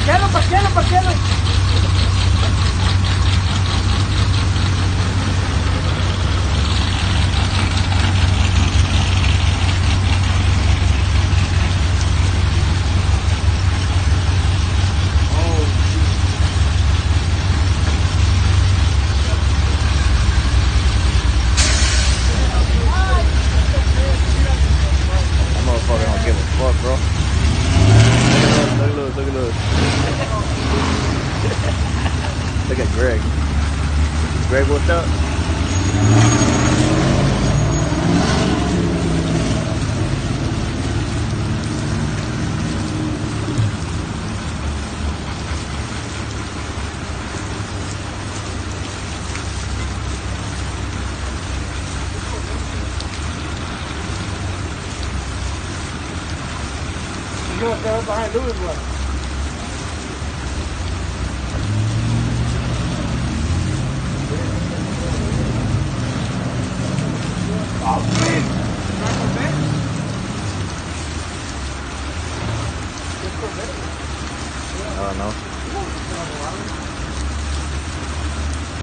Parquealo. That motherfucker don't give a fuck, bro. Look at Lewis. Look at Greg. Greg, what's up? You know what's behind Louis one? Oh, man.